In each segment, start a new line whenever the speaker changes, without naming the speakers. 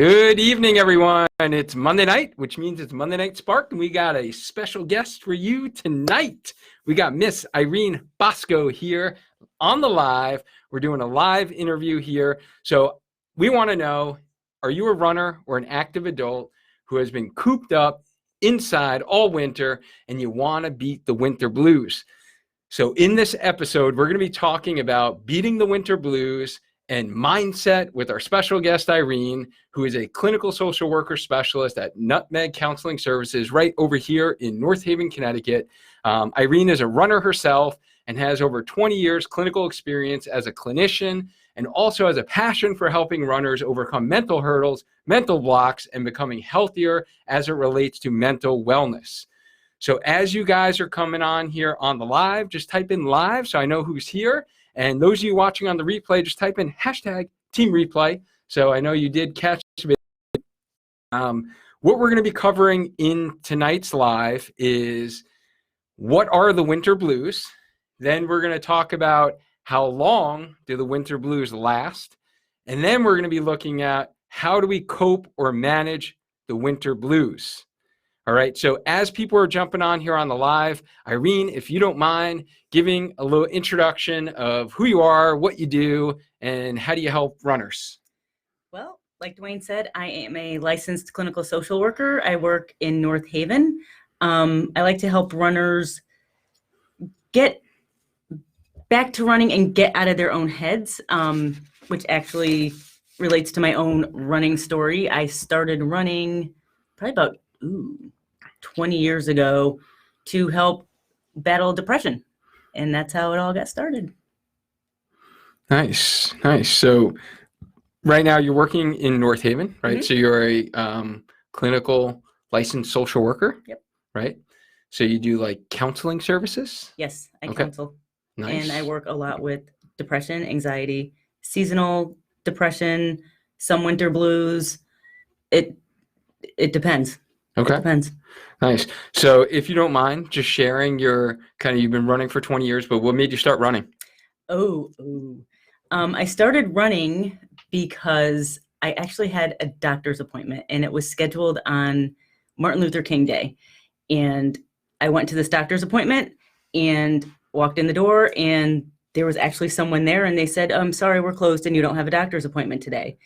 Good evening, everyone. It's Monday night, which means it's Monday Night Spark, and we got a special guest for you tonight. We got Miss Irene Bosco here on the live. We're doing a live interview here. So we want to know, are you a runner or an active adult who has been cooped up inside all winter and you want to beat the winter blues? So in this episode, we're going to be talking about beating the winter blues and mindset with our special guest, Irene, who is a clinical social worker specialist at Nutmeg Counseling Services right over here in North Haven, Connecticut. Irene is a runner herself and has over 20 years clinical experience as a clinician, and also has a passion for helping runners overcome mental hurdles, mental blocks, and becoming healthier as it relates to mental wellness. So as you guys are coming on here on the live, just type in live so I know who's here. And those of you watching on the replay, just type in hashtag team replay. So I know you did catch it. What we're going to be covering in tonight's live is what are the winter blues? Then we're going to talk about how long do the winter blues last? And then we're going to be looking at how do we cope or manage the winter blues? All right, so as people are jumping on here on the live, Irene, if you don't mind giving a little introduction of who you are, what you do, and how do you help runners?
Well, like Duane said, I am a licensed clinical social worker. I work in North Haven. I like to help runners get back to running and get out of their own heads, which actually relates to my own running story. I started running probably about 20 years ago to help battle depression. And that's how it all got started.
Nice, nice. So right now you're working in North Haven, right? Mm-hmm. So you're a clinical licensed social worker,
Yep.
Right? So you do like counseling services?
Yes, I counsel.
Nice.
And I work a lot with depression, anxiety, seasonal depression, some winter blues. It depends.
Okay.
It depends.
Nice. So if you don't mind just sharing you've been running for 20 years, but what made you start running?
I started running because I actually had a doctor's appointment and it was scheduled on Martin Luther King Day. And I went to this doctor's appointment and walked in the door and there was actually someone there and they said, I'm sorry, we're closed and you don't have a doctor's appointment today.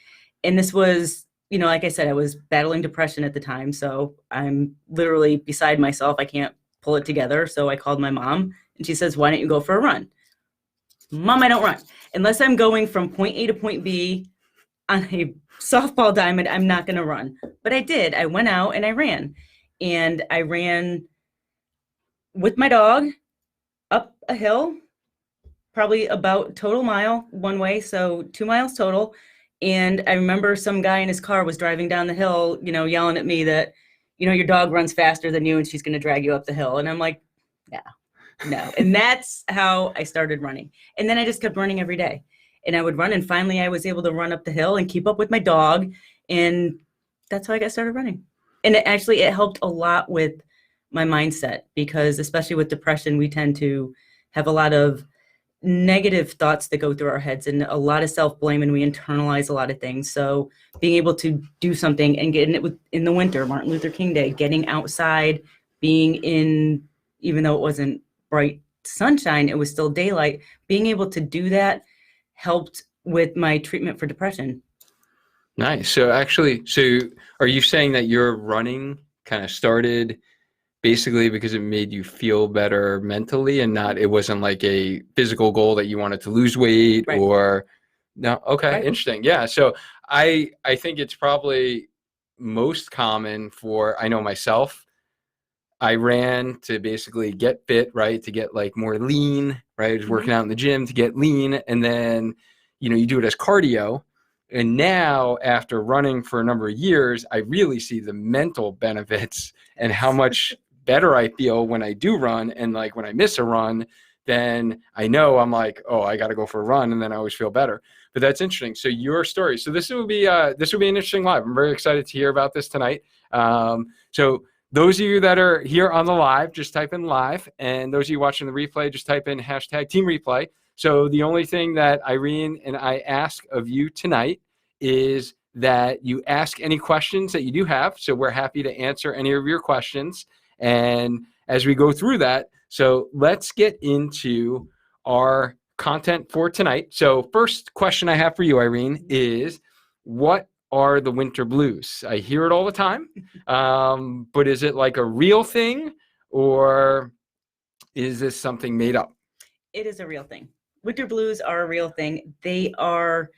And this was, like I said, I was battling depression at the time. So I'm literally beside myself. I can't pull it together. So I called my mom and she says, why don't you go for a run? Mom, I don't run. Unless I'm going from point A to point B on a softball diamond, I'm not going to run. But I did. I went out and I ran. And I ran with my dog up a hill, probably about total mile one way. So 2 miles total. And I remember some guy in his car was driving down the hill, yelling at me that, your dog runs faster than you and she's going to drag you up the hill. And I'm like, yeah, no. And that's how I started running. And then I just kept running every day. And I would run. And finally, I was able to run up the hill and keep up with my dog. And that's how I got started running. And it helped a lot with my mindset because especially with depression, we tend to have a lot of negative thoughts that go through our heads and a lot of self-blame, and we internalize a lot of things. So being able to do something and getting it in the winter, Martin Luther King Day, getting outside, being in, even though it wasn't bright sunshine, it was still daylight, being able to do that helped with my treatment for depression.
Nice. So are you saying that your running kind of started basically because it made you feel better mentally and it wasn't like a physical goal that you wanted to lose weight? Right. Or no? Okay. Right. Interesting. Yeah. So I think it's probably most common I know myself, I ran to basically get fit, right? To get like more lean, right? I was working out in the gym to get lean. And then, you do it as cardio. And now after running for a number of years, I really see the mental benefits and how much better I feel when I do run. And like when I miss a run, then I know I'm like, oh, I got to go for a run. And then I always feel better. But that's interesting. So your story. So this will be an interesting live. I'm very excited to hear about this tonight. So those of you that are here on the live, just type in live. And those of you watching the replay, just type in hashtag team replay. So the only thing that Irene and I ask of you tonight is that you ask any questions that you do have. So we're happy to answer any of your questions. And as we go through that, so let's get into our content for tonight. So first question I have for you, Irene, is what are the winter blues? I hear it all the time, but is it like a real thing, or is this something made up?
It is a real thing. Winter blues are a real thing. They are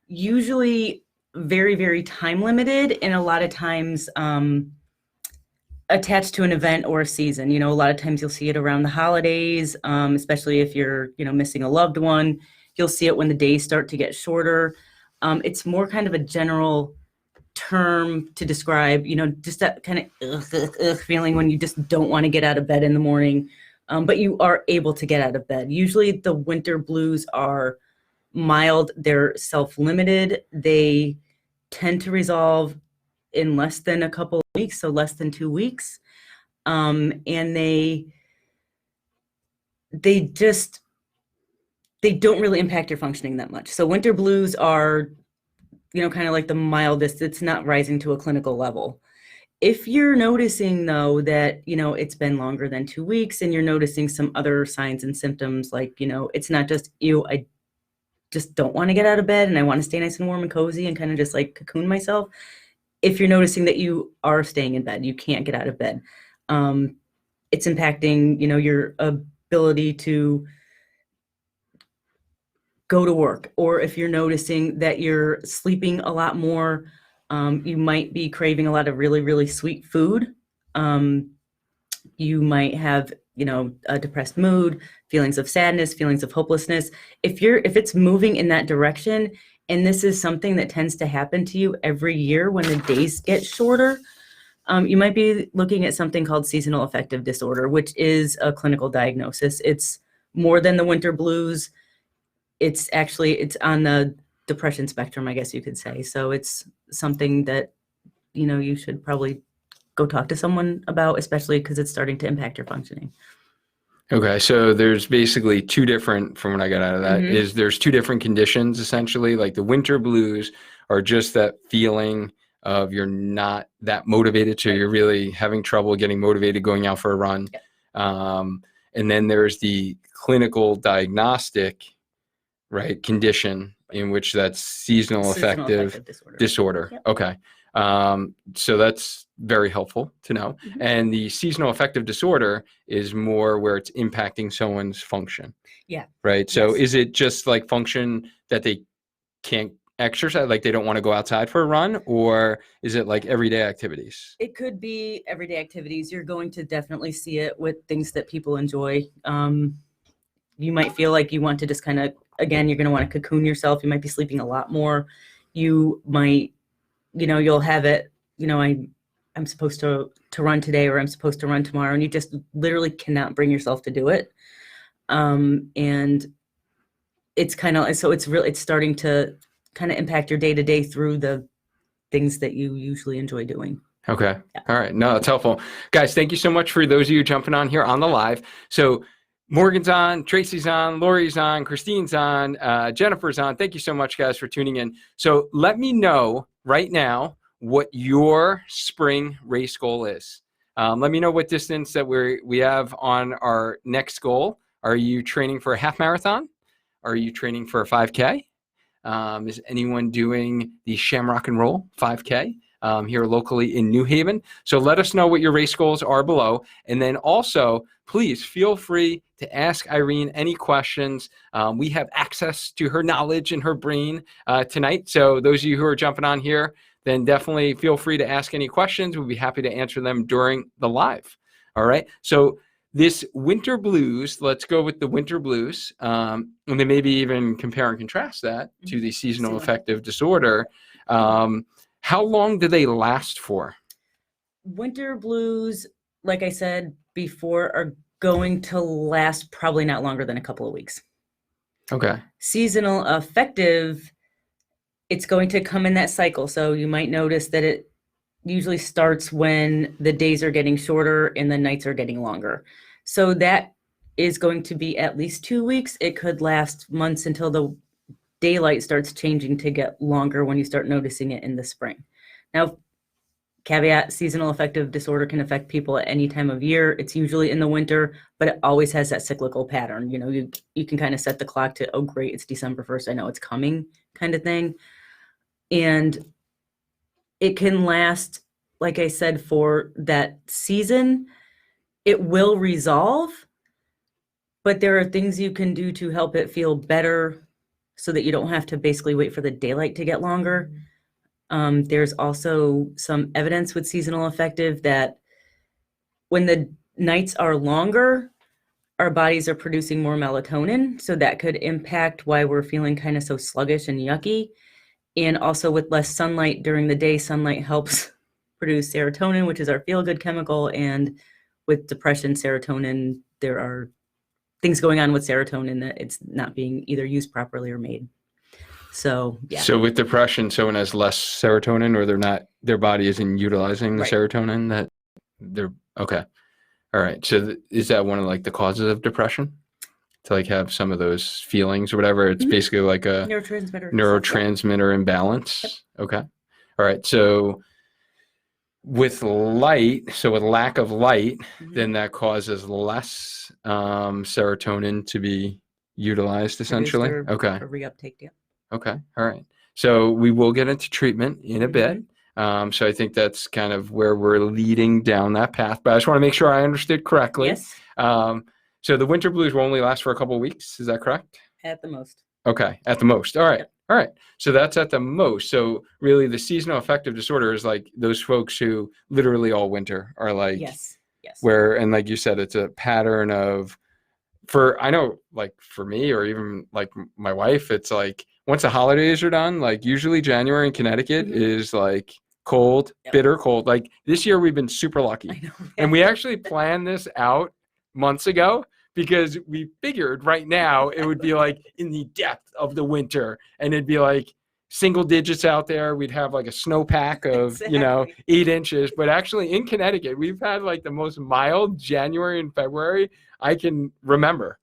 usually very, very time limited, and a lot of times attached to an event or a season. You know, a lot of times you'll see it around the holidays, especially if you're, missing a loved one. You'll see it when the days start to get shorter. It's more kind of a general term to describe, just that kind of feeling when you just don't want to get out of bed in the morning, but you are able to get out of bed. Usually the winter blues are mild. They're self-limited. They tend to resolve in less than a couple of weeks, so less than 2 weeks. And they don't really impact your functioning that much. So winter blues are, kind of like the mildest. It's not rising to a clinical level. If you're noticing, though, that, it's been longer than 2 weeks and you're noticing some other signs and symptoms, like, it's not just, I just don't want to get out of bed and I want to stay nice and warm and cozy and kind of just like cocoon myself. If you're noticing that you are staying in bed, you can't get out of bed, it's impacting, your ability to go to work. Or if you're noticing that you're sleeping a lot more, you might be craving a lot of really, really sweet food. You might have, a depressed mood, feelings of sadness, feelings of hopelessness. If it's moving in that direction, and this is something that tends to happen to you every year when the days get shorter, you might be looking at something called seasonal affective disorder, which is a clinical diagnosis. It's more than the winter blues. It's on the depression spectrum, I guess you could say. So it's something that, you should probably go talk to someone about, especially because it's starting to impact your functioning.
Okay, so there's basically two different, from what I got out of that, is there's two different conditions, essentially. Like the winter blues are just that feeling of you're not that motivated, so you're really having trouble getting motivated going out for a run.
Yep.
And then there's the clinical diagnostic, right, condition in which that's seasonal affective disorder. Yep. Okay. So that's very helpful to know. And the seasonal affective disorder is more where it's impacting someone's function.
Yeah.
Right. So is it just like function that they can't exercise, like they don't want to go outside for a run, or is it like everyday activities?
It could be everyday activities. You're going to definitely see it with things that people enjoy. You might feel like you want to just kind of, again, you're going to want to cocoon yourself. You might be sleeping a lot more. You might, you'll have it, I'm supposed to run today, or I'm supposed to run tomorrow, and you just literally cannot bring yourself to do it. And it's kind of, so it's starting to kind of impact your day-to-day through the things that you usually enjoy doing.
Okay. Yeah. All right. No, that's helpful. Guys, thank you so much for those of you jumping on here on the live. So Morgan's on, Tracy's on, Lori's on, Christine's on, Jennifer's on. Thank you so much, guys, for tuning in. So let me know right now what your spring race goal is. Let me know what distance that we have on our next goal. Are you training for a half marathon? Are you training for a 5K? Is anyone doing the Shamrock and Roll 5K here locally in New Haven? So let us know what your race goals are below. And then also, please feel free to ask Irene any questions. We have access to her knowledge and her brain tonight. So those of you who are jumping on here, then definitely feel free to ask any questions. We'll be happy to answer them during the live. All right. So this winter blues, let's go with the winter blues, and then maybe even compare and contrast that to the seasonal affective disorder. How long do they last for?
Winter blues, like I said before, are going to last probably not longer than a couple of weeks.
Okay.
Seasonal affective, it's going to come in that cycle. So you might notice that it usually starts when the days are getting shorter and the nights are getting longer. So that is going to be at least 2 weeks. It could last months until the daylight starts changing to get longer when you start noticing it in the spring. Now, caveat, seasonal affective disorder can affect people at any time of year. It's usually in the winter, but it always has that cyclical pattern. You know, you can kind of set the clock to, oh, great, it's December 1st. I know it's coming kind of thing. And it can last, like I said, for that season. It will resolve, but there are things you can do to help it feel better so that you don't have to basically wait for the daylight to get longer. There's also some evidence with seasonal affective that when the nights are longer, our bodies are producing more melatonin. So that could impact why we're feeling kind of so sluggish and yucky. And also with less sunlight during the day, sunlight helps produce serotonin, which is our feel-good chemical. And with depression, serotonin, there are things going on with serotonin that it's not being either used properly or made. So, yeah.
So with depression, someone has less serotonin, or their body isn't utilizing the serotonin that they're, okay. All right. So is that one of like the causes of depression? To like have some of those feelings or whatever? It's basically like a neurotransmitter imbalance. Yep. Okay. All right. So with lack of light, then that causes less serotonin to be utilized essentially. Okay.
A reuptake, yeah.
Okay. All right. So we will get into treatment in a bit. So I think that's kind of where we're leading down that path, but I just want to make sure I understood correctly.
Yes.
So the winter blues will only last for a couple of weeks. Is that correct?
At the most.
Okay. At the most. All right. Yep. All right. So that's at the most. So really the seasonal affective disorder is like those folks who literally all winter are like,
yes.
Where, and like you said, it's a pattern of, I know like for me or even like my wife, it's like once the holidays are done, like usually January in Connecticut is like cold, bitter cold. Like this year we've been super lucky.
I know.
And we actually planned this out months ago because we figured right now it would be like in the depth of the winter and it'd be like single digits out there. We'd have like a snowpack of, 8 inches. But actually in Connecticut, we've had like the most mild January and February I can remember.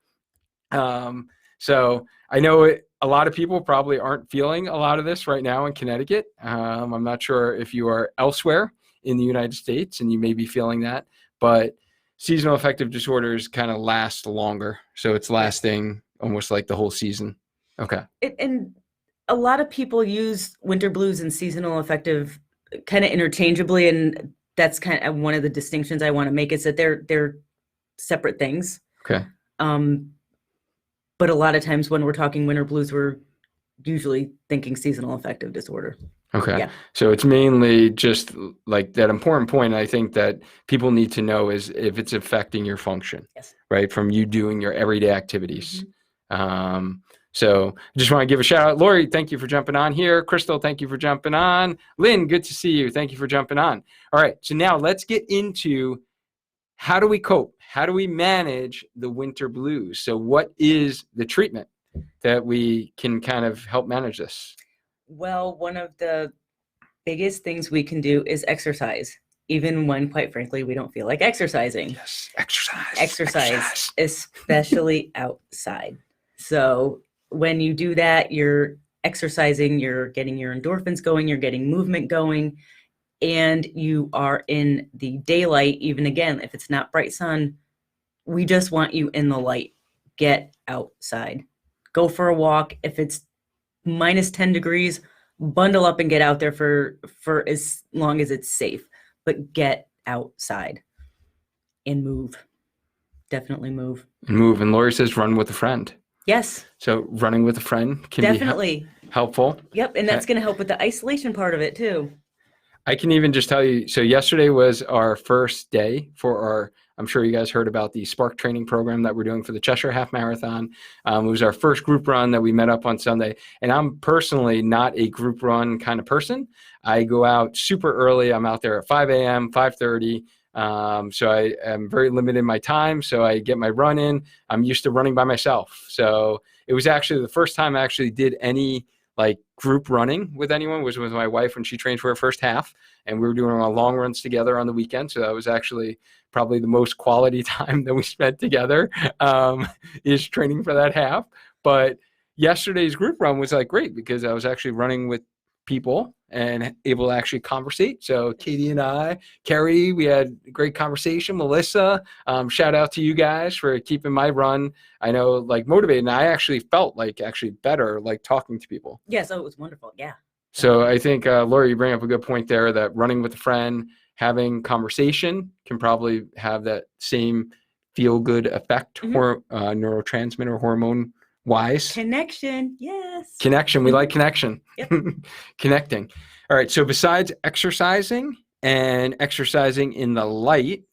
So I know a lot of people probably aren't feeling a lot of this right now in Connecticut. I'm not sure if you are elsewhere in the United States and you may be feeling that, but seasonal affective disorders kind of last longer. So it's lasting almost like the whole season. Okay.
And a lot of people use winter blues and seasonal affective kind of interchangeably. And that's kind of one of the distinctions I want to make is that they're separate things.
Okay.
But a lot of times when we're talking winter blues, we're usually thinking seasonal affective disorder.
Okay.
Yeah.
So it's mainly just like that important point. I think that people need to know is if it's affecting your function, right? From you doing your everyday activities. So I just want to give a shout out. Lori, thank you for jumping on here. Crystal, thank you for jumping on. Lynn, good to see you. Thank you for jumping on. All right. So now let's get into how do we cope? How do we manage the winter blues? So what is the treatment that we can kind of help manage this?
Well, one of the biggest things we can do is exercise, even when, quite frankly, we don't feel like exercising.
Yes, exercise.
Exercise, especially outside. So when you do that, you're exercising, you're getting your endorphins going, you're getting movement going, and you are in the daylight. Even again, if it's not bright sun, we just want you in the light. Get outside. Go for a walk. If it's minus 10 degrees, bundle up and get out there for as long as it's safe. But get outside and move. Definitely move.
Move. And Lori says run with a friend.
Yes.
So running with a friend can
definitely
be helpful.
Yep. And that's going to help with the isolation part of it too.
I can even just tell you, so yesterday was our first day for our, I'm sure you guys heard about the Spark training program that we're doing for the Cheshire Half Marathon. It was our first group run that we met up on Sunday. And I'm personally not a group run kind of person. I go out super early. I'm out there at 5 a.m., 5:30. So I am very limited in my time. So I get my run in. I'm used to running by myself. So it was actually the first time I actually did any like group running with anyone was with my wife when she trained for her first half, and we were doing our long runs together on the weekend. So that was actually probably the most quality time that we spent together, is training for that half. But yesterday's group run was like great because I was actually running with people and able to actually conversate. So Katie and I, Carrie, we had a great conversation. Melissa, shout out to you guys for keeping my run, I know, like motivated. And I actually felt like actually better, like talking to people.
Yeah, so it was wonderful. Yeah.
So I think, Lori, you bring up a good point there that running with a friend, having conversation can probably have that same feel-good effect, neurotransmitter hormone wise.
Connection. Yes.
Connection. We like connection.
Yep.
Connecting. All right. So besides exercising and exercising in the light,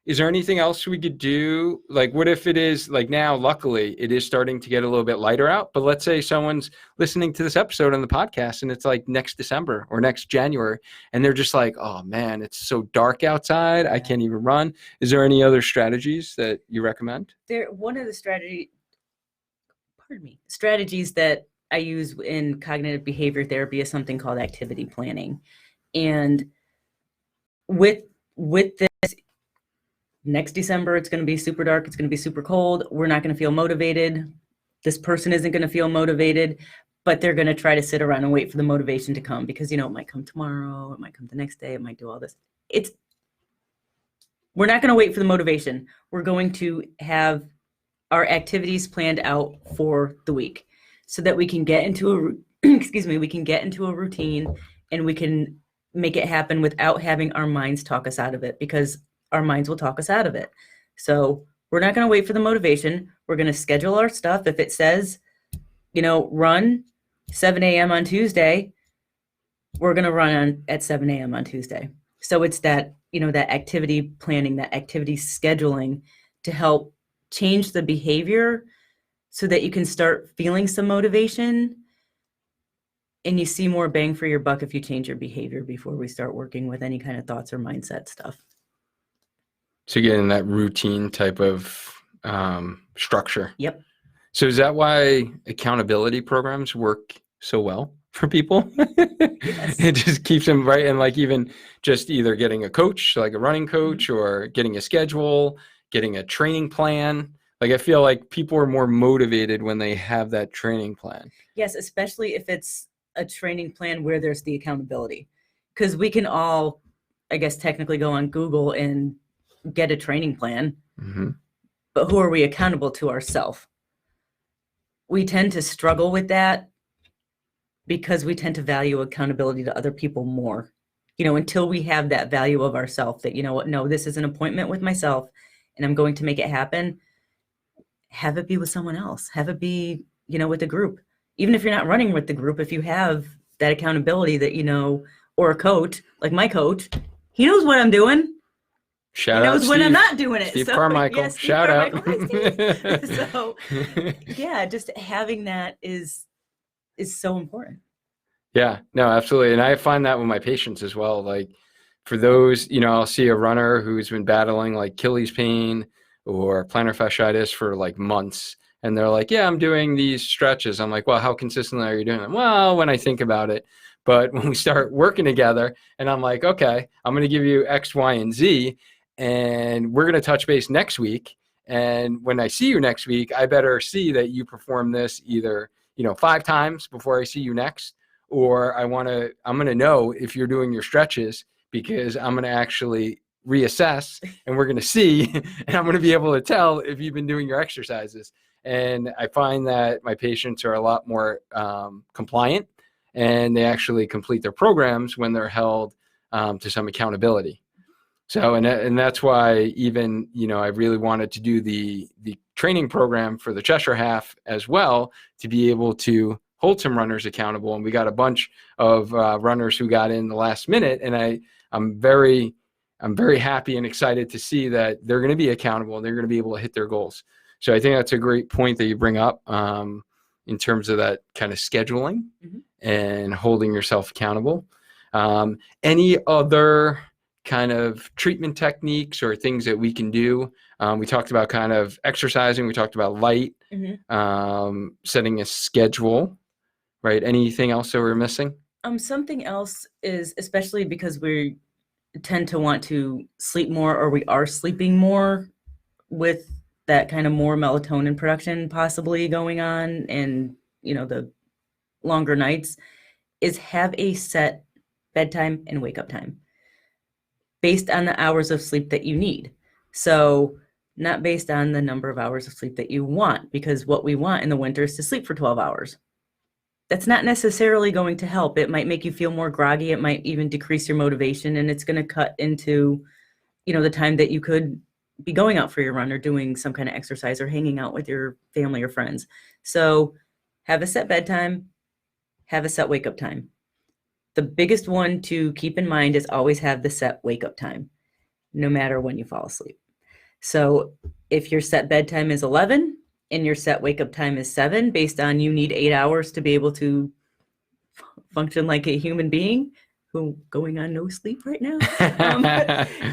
is there anything else we could do? Like, what if it is like now, luckily, it is starting to get a little bit lighter out, but let's say someone's listening to this episode on the podcast and it's like next December or next January, and they're just like, oh man, it's so dark outside. I can't even run. Is there any other strategies that you recommend?
One of the strategies that I use in cognitive behavior therapy is something called activity planning. And with this, next December, it's going to be super dark. It's going to be super cold. We're not going to feel motivated. This person isn't going to feel motivated, but they're going to try to sit around and wait for the motivation to come because, it might come tomorrow. It might come the next day. It might do all this. We're not going to wait for the motivation. We're going to have our activities planned out for the week so that we can get into we can get into a routine and we can make it happen without having our minds talk us out of it, because our minds will talk us out of it. So we're not going to wait for the motivation. We're going to schedule our stuff. If it says, run 7 a.m. on Tuesday, we're going to run at 7 a.m. on Tuesday. So it's that, that activity planning, that activity scheduling to help change the behavior so that you can start feeling some motivation and you see more bang for your buck if you change your behavior before we start working with any kind of thoughts or mindset stuff.
So getting that routine type of structure.
Yep.
So is that why accountability programs work so well for people?
Yes.
It just keeps them right. And like even just either getting a coach, like a running coach, or getting a schedule, getting a training plan. Like I feel like people are more motivated when they have that training plan.
Yes, especially if it's a training plan where there's the accountability. Because we can all, I guess, technically go on Google and get a training plan, but who are we accountable to? Ourselves. We tend to struggle with that because we tend to value accountability to other people more, until we have that value of ourselves that, no, this is an appointment with myself and I'm going to make it happen. Have it be with someone else, have it be, with a group. Even if you're not running with the group, if you have that accountability that, or a coach, like my coach, he knows what I'm doing.
Shout out
knows when
Steve.
I'm not doing it.
Steve
So,
Carmichael.
yeah, Steve
Shout
Carmichael.
out.
So, yeah, just having that is so important.
Yeah, no, absolutely. And I find that with my patients as well. Like for those, I'll see a runner who's been battling like Achilles pain or plantar fasciitis for like months. And they're like, yeah, I'm doing these stretches. I'm like, well, how consistently are you doing them? Well, when I think about it. But when we start working together and I'm like, okay, I'm going to give you X, Y, and Z. And we're going to touch base next week. And when I see you next week, I better see that you perform this either, 5 times before I see you next, or I'm going to know if you're doing your stretches because I'm going to actually reassess and we're going to see, and I'm going to be able to tell if you've been doing your exercises. And I find that my patients are a lot more compliant and they actually complete their programs when they're held to some accountability. So, and that's why even, I really wanted to do the training program for the Cheshire Half as well, to be able to hold some runners accountable. And we got a bunch of runners who got in the last minute. And I'm very happy and excited to see that they're going to be accountable and they're going to be able to hit their goals. So I think that's a great point that you bring up in terms of that kind of scheduling and holding yourself accountable. Any other kind of treatment techniques or things that we can do? We talked about kind of exercising. We talked about light, setting a schedule, right? Anything else that we're missing?
Something else is, especially because we tend to want to sleep more, or we are sleeping more with that kind of more melatonin production possibly going on, and, the longer nights, is have a set bedtime and wake up time based on the hours of sleep that you need. So not based on the number of hours of sleep that you want, because what we want in the winter is to sleep for 12 hours. That's not necessarily going to help. It might make you feel more groggy. It might even decrease your motivation, and it's going to cut into, the time that you could be going out for your run or doing some kind of exercise or hanging out with your family or friends. So have a set bedtime, have a set wake up time. The biggest one to keep in mind is always have the set wake up time, no matter when you fall asleep. So if your set bedtime is 11 and your set wake up time is 7, based on you need 8 hours to be able to function like a human being who going on no sleep right now,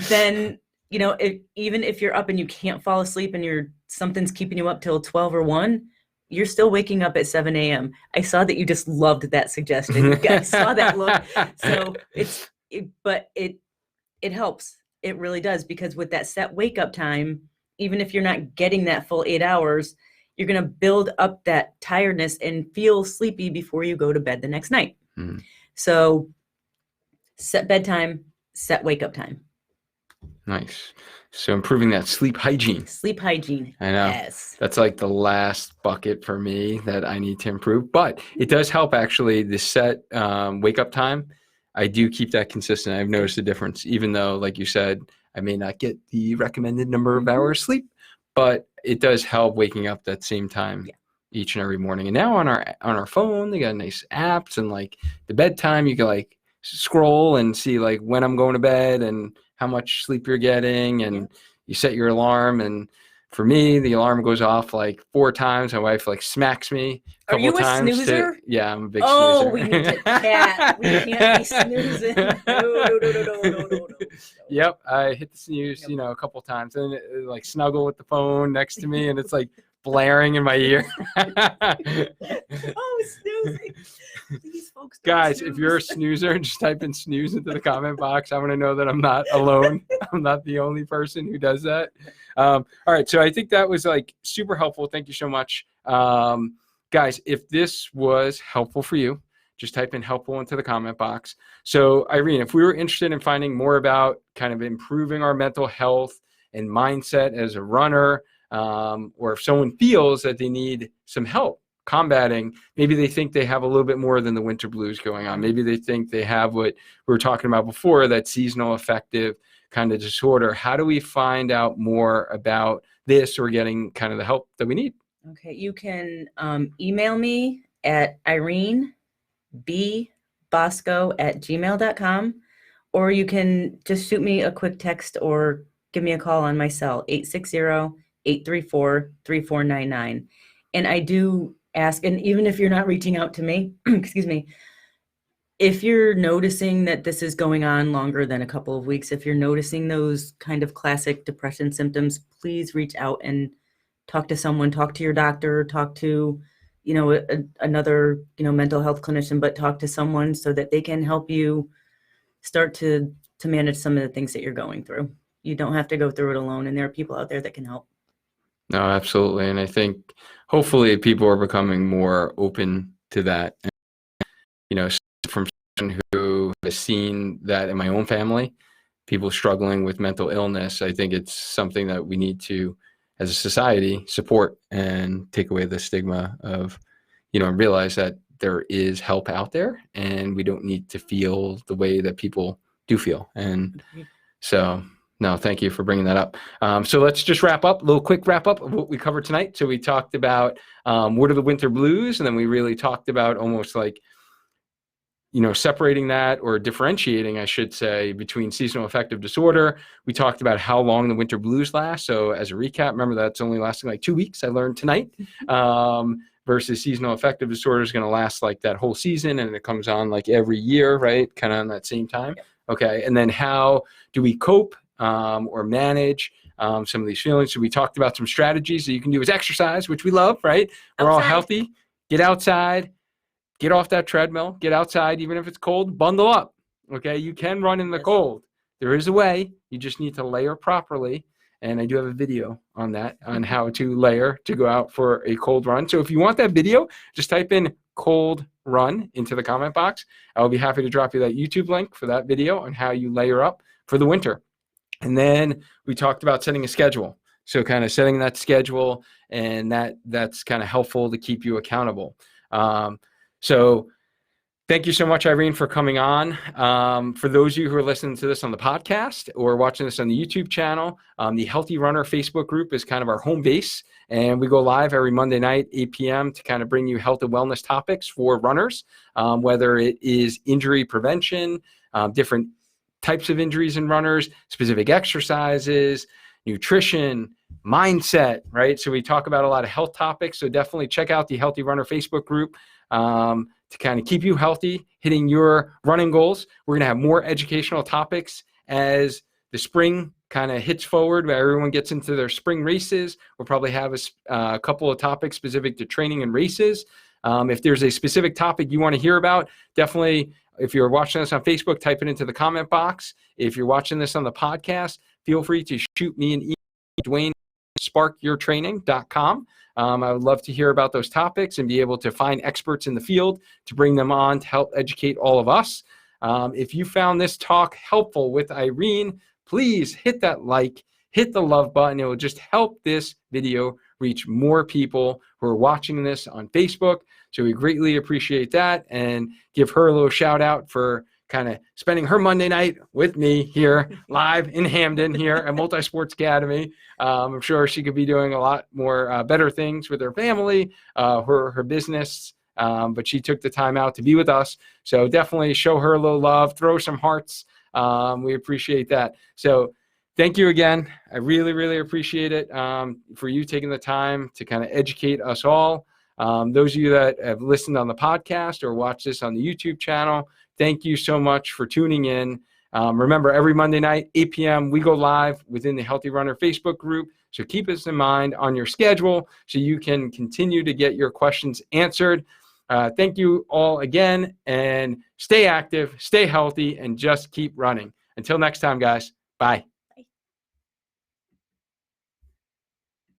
then, even if you're up and you can't fall asleep and something's keeping you up till 12 or 1, you're still waking up at 7 a.m. I saw that you just loved that suggestion. I saw that look. So it helps. It really does, because with that set wake up time, even if you're not getting that full 8 hours, you're going to build up that tiredness and feel sleepy before you go to bed the next night. Mm. So set bedtime, set wake up time.
Nice. So improving that sleep hygiene.
Sleep hygiene.
I know.
Yes.
That's like the last bucket for me that I need to improve. But it does help, actually, the set wake up time. I do keep that consistent. I've noticed a difference, even though, like you said, I may not get the recommended number of hours sleep, but it does help waking up that same time each and every morning. And now on our phone, they got nice apps, and like the bedtime, you can like scroll and see like when I'm going to bed and how much sleep you're getting, and you set your alarm. And for me, the alarm goes off like 4 times. My wife like smacks me a couple times.
Are you a snoozer?
Yeah, I'm a big snoozer.
Oh, we need to chat. We can't be snoozing. No.
Yep, I hit the snooze, a couple times, and it, like snuggle with the phone next to me, and it's like blaring in my ear.
Oh, snoozing. These folks
Guys,
snooze.
if you're a snoozer, just type in snooze into the comment box. I want to know that I'm not alone. I'm not the only person who does that. All right, so I think that was like super helpful. Thank you so much. Guys, if this was helpful for you, just type in helpful into the comment box. So Irene, if we were interested in finding more about kind of improving our mental health and mindset as a runner, or if someone feels that they need some help combating, maybe they think they have a little bit more than the winter blues going on. Maybe they think they have what we were talking about before, that seasonal affective kind of disorder. How do we find out more about this, or getting kind of the help that we need?
Okay, you can email me at irenebosco@gmail.com, or you can just shoot me a quick text or give me a call on my cell, 860-834-3499. And I do ask, and even if you're not reaching out to me, excuse me, if you're noticing that this is going on longer than a couple of weeks, if you're noticing those kind of classic depression symptoms, please reach out and talk to someone, talk to your doctor, talk to, another, mental health clinician, but talk to someone so that they can help you start to manage some of the things that you're going through. You don't have to go through it alone, and there are people out there that can help.
No, absolutely. And I think hopefully people are becoming more open to that. And, from someone who has seen that in my own family, people struggling with mental illness, I think it's something that we need to, as a society, support and take away the stigma of, and realize that there is help out there, and we don't need to feel the way that people do feel. And so, no, thank you for bringing that up. So let's just wrap up, a little quick wrap up of what we covered tonight. So we talked about what are the winter blues, and then we really talked about almost like, separating that, or differentiating, I should say, between seasonal affective disorder. We talked about how long the winter blues last. So as a recap, remember that's only lasting like 2 weeks, I learned tonight, versus seasonal affective disorder is going to last like that whole season, and it comes on like every year, right? Kind of on that same time. Yep. Okay. And then how do we cope or manage some of these feelings? So we talked about some strategies that you can do as exercise, which we love, right? We're all healthy. Get outside. Get off that treadmill, get outside, even if it's cold, bundle up, okay? You can run in the cold. There is a way. You just need to layer properly And I do have a video on that, on how to layer to go out for a cold run. So if you want that video, just type in cold run into the comment box. I'll be happy to drop you that YouTube link for that video on how you layer up for the winter. And then we talked about setting a schedule. So kind of setting that schedule, and that's kind of helpful to keep you accountable. So thank you so much, Irene, for coming on. For those of you who are listening to this on the podcast or watching this on the YouTube channel, the Healthy Runner Facebook group is kind of our home base. And we go live every Monday night, 8 p.m. to kind of bring you health and wellness topics for runners, whether it is injury prevention, different types of injuries in runners, specific exercises, nutrition, mindset, right? So we talk about a lot of health topics. So definitely check out the Healthy Runner Facebook group to kind of keep you healthy, hitting your running goals. We're going to have more educational topics as the spring kind of hits forward, where everyone gets into their spring races. We'll probably have a couple of topics specific to training and races. If there's a specific topic you want to hear about, definitely, if you're watching this on Facebook, type it into the comment box. If you're watching this on the podcast, feel free to shoot me an email, duane@sparkyourtraining.com. I would love to hear about those topics and be able to find experts in the field to bring them on to help educate all of us. If you found this talk helpful with Irene, please hit that like, hit the love button. It will just help this video reach more people who are watching this on Facebook. So we greatly appreciate that, and give her a little shout out for kind of spending her Monday night with me here live in Hamden here at Multisports Academy. I'm sure she could be doing a lot more better things with her family, her business, but she took the time out to be with us. So definitely show her a little love, throw some hearts. We appreciate that. So thank you again. I really, really appreciate it for you taking the time to kind of educate us all. Those of you that have listened on the podcast or watched this on the YouTube channel, thank you so much for tuning in. Remember, every Monday night, 8 p.m., we go live within the Healthy Runner Facebook group. So keep us in mind on your schedule so you can continue to get your questions answered. Thank you all again, and stay active, stay healthy, and just keep running. Until next time, guys. Bye.